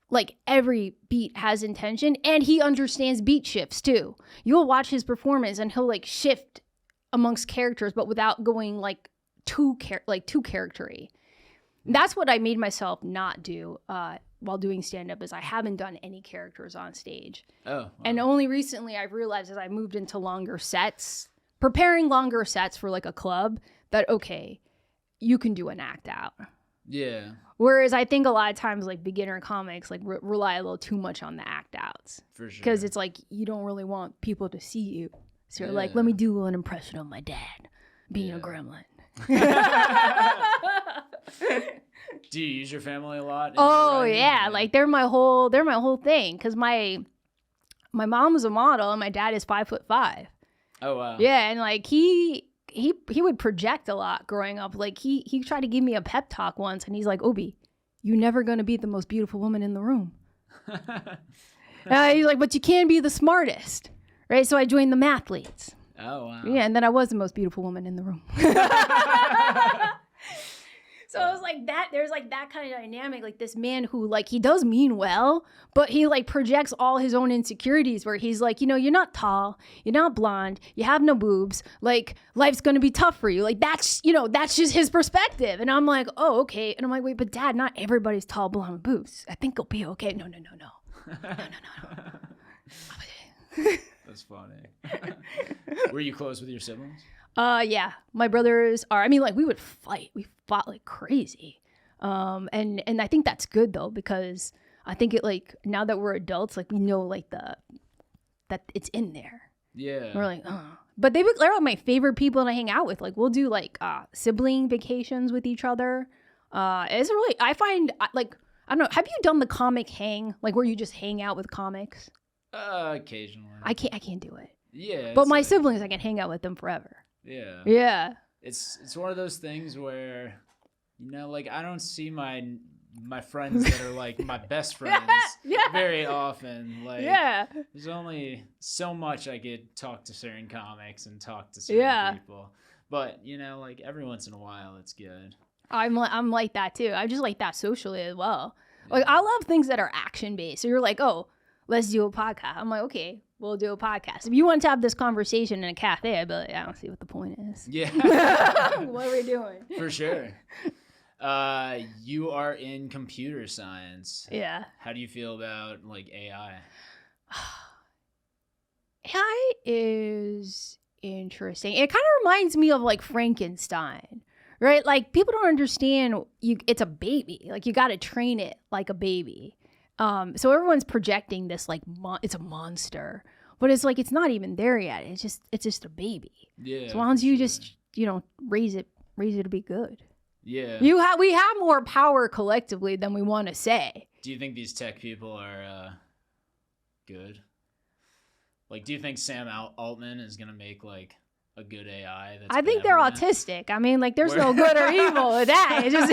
like every beat has intention, and he understands beat shifts too. You'll watch his performance, and he'll like shift amongst characters, but without going like too charactery. That's what I made myself not do while doing stand-up. Is I haven't done any characters on stage. Oh. Wow. And only recently I've realized as I moved into longer sets, preparing longer sets for like a club, that okay, you can do an act out. Yeah. Whereas I think a lot of times like beginner comics like rely a little too much on the act outs. For sure. Because it's like you don't really want people to see you. So you're like, let me do an impression of my dad being a gremlin. Do you use your family a lot? Oh yeah, like they're my whole thing. Cause my mom was a model and my dad is 5'5". Oh wow. Yeah, and like he would project a lot growing up. Like he tried to give me a pep talk once, and he's like, Obi, you're never gonna be the most beautiful woman in the room. He's like, but you can be the smartest, right? So I joined the mathletes. Oh wow. Yeah, and then I was the most beautiful woman in the room. So it was like that. There's like that kind of dynamic. Like this man who like he does mean well, but he like projects all his own insecurities. Where he's like, you know, you're not tall, you're not blonde, you have no boobs. Like life's gonna be tough for you. Like that's just his perspective. And I'm like, oh okay. And I'm like, wait, but Dad, not everybody's tall, blonde, with boobs. I think it'll be okay. No. That's funny. Were you close with your siblings? Yeah. My brothers are. I mean, like we would fight. We fought like crazy. And I think that's good though, because I think it like now that we're adults, like we know like that it's in there. Yeah. We're like, but they're like my favorite people to hang out with. Like we'll do like sibling vacations with each other. It's really, I find like, I don't know. Have you done the comic hang, like where you just hang out with comics? Occasionally. I can't do it. Yeah. But my siblings, I can hang out with them forever. Yeah. Yeah. It's one of those things where, you know, like I don't see my friends that are like my best friends very often. Like there's only so much I could talk to certain comics and talk to certain people. But, you know, like every once in a while it's good. I'm like that too. I just like that socially as well. Like I love things that are action based. So you're like, oh, let's do a podcast. I'm like, okay, we'll do a podcast. If you want to have this conversation in a cafe, I'd be like, I don't see what the point is. Yeah. What are we doing? For sure. You are in computer science. Yeah. How do you feel about like AI? AI is interesting. It kind of reminds me of like Frankenstein, right? Like people don't understand it's a baby. Like you got to train it like a baby. So everyone's projecting this like it's a monster, but it's like it's not even there yet. It's just a baby. Yeah. So why don't you just raise it to be good? Yeah. We have more power collectively than we want to say. Do you think these tech people are good? Like, do you think Sam Altman is gonna make like a good AI? I think they're autistic. I mean, like, there's no good or evil with that. It's just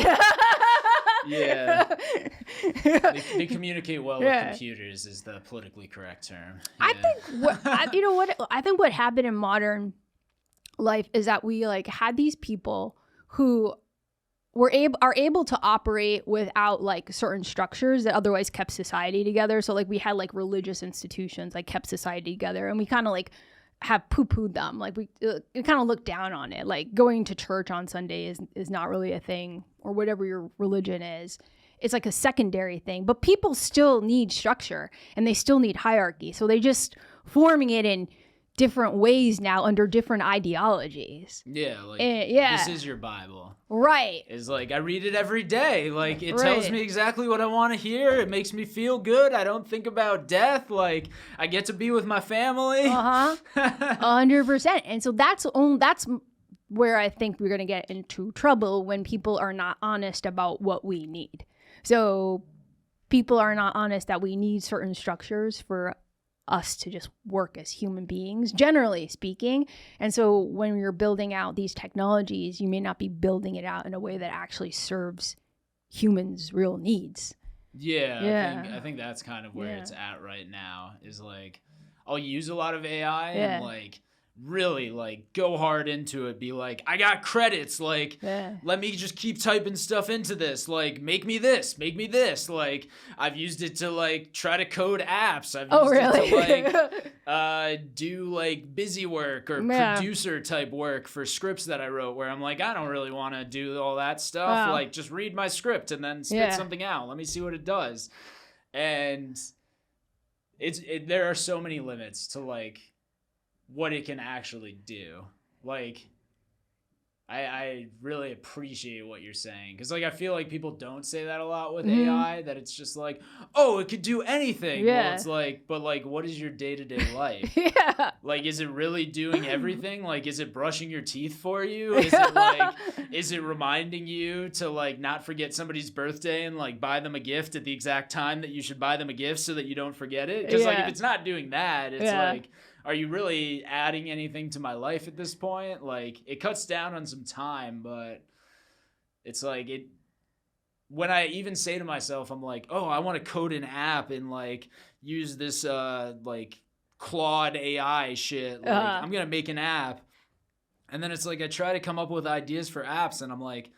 yeah. They communicate well with computers is the politically correct term. Yeah. I think what happened in modern life is that we like had these people who are able to operate without like certain structures that otherwise kept society together. So like we had like religious institutions like kept society together, and we kind of like have poo-pooed them. Like we kind of look down on it. Like going to church on Sunday is not really a thing, or whatever your religion is. It's like a secondary thing, but people still need structure and they still need hierarchy. So they just forming it in different ways now under different ideologies. Yeah, like this is your Bible. Right. It's like I read it every day. Like it tells me exactly what I want to hear. It makes me feel good. I don't think about death. Like I get to be with my family. 100%. And so that's where I think we're going to get into trouble when people are not honest about what we need. So people are not honest that we need certain structures for us to just work as human beings, generally speaking. And so when you're building out these technologies, you may not be building it out in a way that actually serves humans' real needs. Yeah. I think that's kind of where it's at right now, is like, I'll use a lot of AI and like really like go hard into it, be like, I got credits, like let me just keep typing stuff into this, like make me this, like I've used it to like try to code apps, I've used it to like do like busy work or producer type work for scripts that I wrote, where I'm like, I don't really want to do all that stuff, like just read my script and then spit something out, let me see what it does. And there are so many limits to like what it can actually do. Like, I really appreciate what you're saying, because like I feel like people don't say that a lot with AI, that it's just like, oh, it could do anything. Well, it's like, but like, what is your day-to-day life? Like, is it really doing everything? Like, is it brushing your teeth for you? Is it like, is it reminding you to like not forget somebody's birthday and like buy them a gift at the exact time that you should buy them a gift so that you don't forget it? Because like if it's not doing that, it's like, are you really adding anything to my life at this point? Like, it cuts down on some time, but it's like when I even say to myself, I'm like, oh, I want to code an app and like use this like Claude AI shit. Like, I'm going to make an app. And then it's like, I try to come up with ideas for apps and I'm like,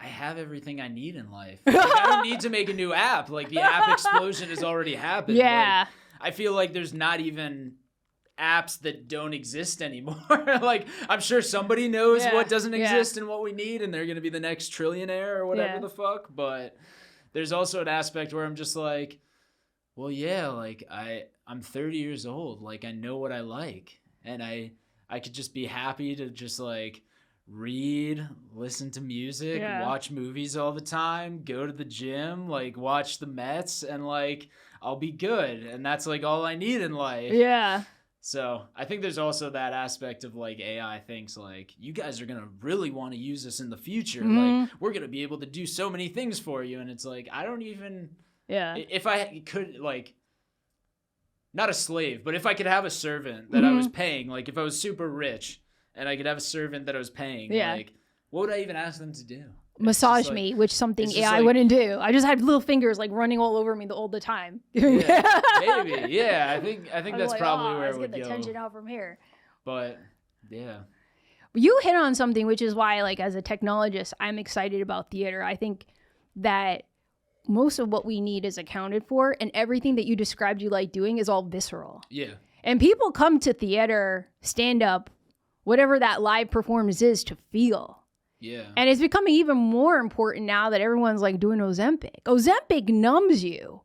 I have everything I need in life. Like, I don't need to make a new app. Like, the app explosion has already happened. Like, I feel like there's not even apps that don't exist anymore. Like, I'm sure somebody knows what doesn't exist and what we need, and they're gonna be the next trillionaire or whatever the fuck. But there's also an aspect where I'm just like, well, like I'm 30 years old, like I know what I like, and I could just be happy to just like read, listen to music, watch movies all the time, go to the gym, like watch the Mets, and like I'll be good, and that's like all I need in life. So I think there's also that aspect of like AI thinks like, you guys are going to really want to use this in the future. Like, we're going to be able to do so many things for you. And it's like, I don't even, if I could, like, not a slave, but if I could have a servant that I was paying, like if I was super rich and I could have a servant that I was paying, like, what would I even ask them to do? Massage like, me, which something AI like, wouldn't do. I just had little fingers like running all over me all the time. Maybe. Yeah, I think that's like, probably where it would go. Let's get the tension out from here. But yeah. You hit on something, which is why, like, as a technologist, I'm excited about theater. I think that most of what we need is accounted for, and everything that you described you like doing is all visceral. Yeah. And people come to theater, stand up, whatever that live performance is, to feel. Yeah. And it's becoming even more important now that everyone's like doing Ozempic. Ozempic numbs you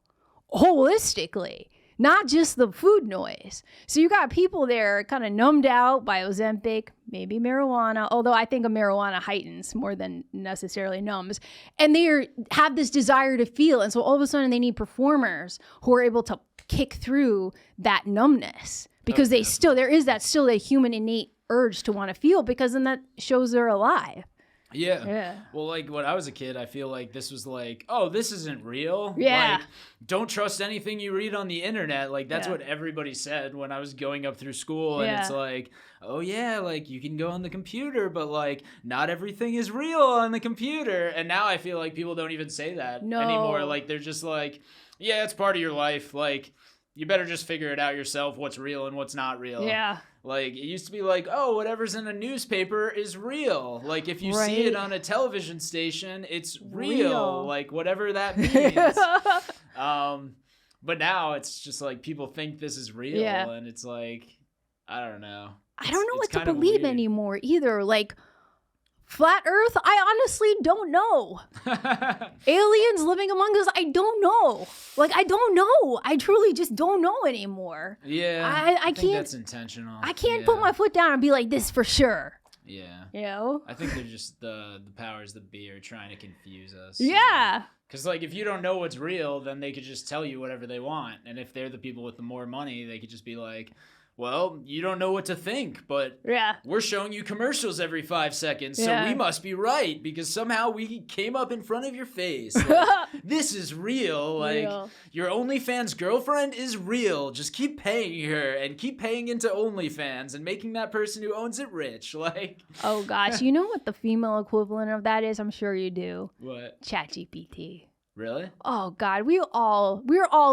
holistically, not just the food noise. So you got people there kind of numbed out by Ozempic, maybe marijuana, although I think a marijuana heightens more than necessarily numbs. And they have this desire to feel. And so all of a sudden they need performers who are able to kick through that numbness, because there is still a human innate urge to want to feel, because then that shows they're alive. Yeah. Well, like when I was a kid, I feel like this was like, oh, this isn't real. Yeah. Like, don't trust anything you read on the internet. Like, that's what everybody said when I was going up through school. And it's like, oh, yeah, like you can go on the computer, but like not everything is real on the computer. And now I feel like people don't even say that anymore. Like, they're just like, yeah, it's part of your life. Like, you better just figure it out yourself, what's real and what's not real. Yeah. Like, it used to be like, oh, whatever's in a newspaper is real. Like, if you see it on a television station, it's real. Like, whatever that means. But now it's just like people think this is real. Yeah. And it's like, I don't know. I don't know what to believe anymore either. Like, flat Earth, I honestly don't know. Aliens living among us, I don't know. Like, I don't know. I truly just don't know anymore. Yeah, I think that's intentional. I can't put my foot down and be like, this for sure. Yeah. You know? I think they're just the powers that be are trying to confuse us. Yeah. Because, like, if you don't know what's real, then they could just tell you whatever they want. And if they're the people with the more money, they could just be like, well, you don't know what to think, but Yeah. we're showing you commercials every 5 seconds, so Yeah. we must be right because somehow we came up in front of your face. Like, this is real. Like, Real. your OnlyFans girlfriend is real. Just keep paying her and keep paying into OnlyFans and making that person who owns it rich. Like, Oh gosh, you know what the female equivalent of that is? I'm sure you do. what? ChatGPT. Really? Oh God, we're all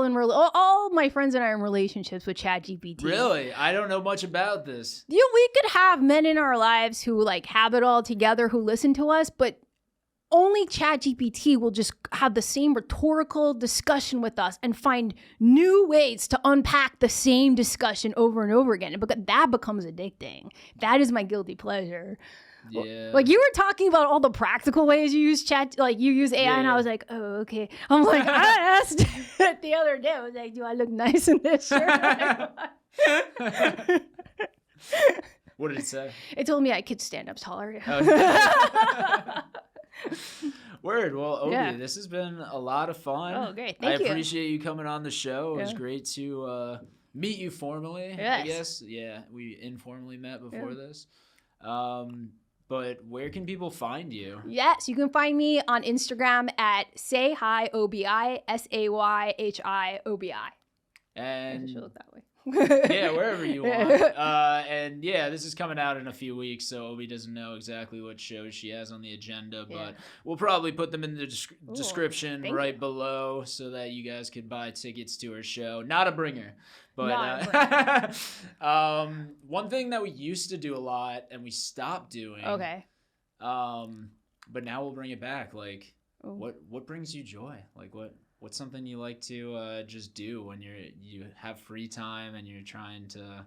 in all my friends and I are in relationships with ChatGPT. Really? I don't know much about this. We could have men in our lives who like have it all together, who listen to us, but only ChatGPT will just have the same rhetorical discussion with us and find new ways to unpack the same discussion over and over again. But that becomes addicting. That is my guilty pleasure. Yeah. Like you were talking about all the practical ways you use chat, like you use AI, and I was like, oh, okay. I'm like, I asked it the other day. I was like, do I look nice in this shirt? What did it say? It told me I could stand up taller. Word. Well, Obi, Yeah. this has been a lot of fun. Oh, great. Thank you. I appreciate you coming on the show. It was Yeah. great to meet you formally, I Yes. guess. Yeah, we informally met before this. But where can people find you? Yes, you can find me on Instagram at sayhiobi, SAYHIOBI. I And should look that way. yeah, wherever you want. And yeah, this is coming out in a few weeks, so Obi doesn't know exactly what shows she has on the agenda, but we'll probably put them in the description thank right you. below so that you guys could buy tickets to her show. Not a bringer, but one thing that we used to do a lot and we stopped doing. Okay. But now we'll bring it back. Like, Ooh. what brings you joy? Like, what's something you like to just do when you have free time and you're trying to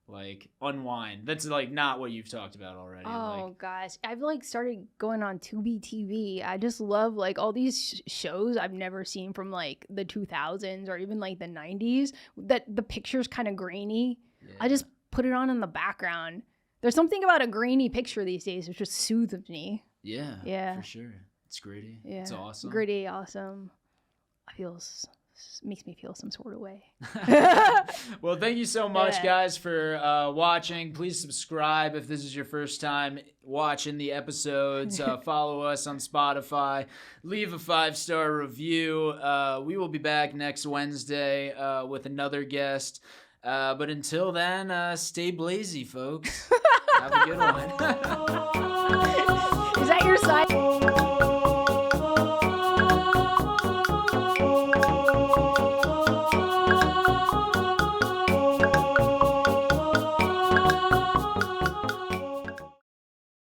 like unwind? That's like not what you've talked about already. Oh gosh, I've like started going on Tubi TV. I just love like all these shows I've never seen from like the 2000s or even like the 90s. That the picture's kind of grainy. Yeah. I just put it on in the background. There's something about a grainy picture these days which just soothes me. Yeah, for sure. It's gritty. Yeah, It's awesome. Gritty, awesome. Makes me feel some sort of way. Well, thank you so much, Yeah. guys, for watching. Please subscribe if this is your first time watching the episodes. Follow us on Spotify. Leave a 5-star review. We will be back next Wednesday with another guest. But until then, stay blazy, folks. Have a good one. Is that your side?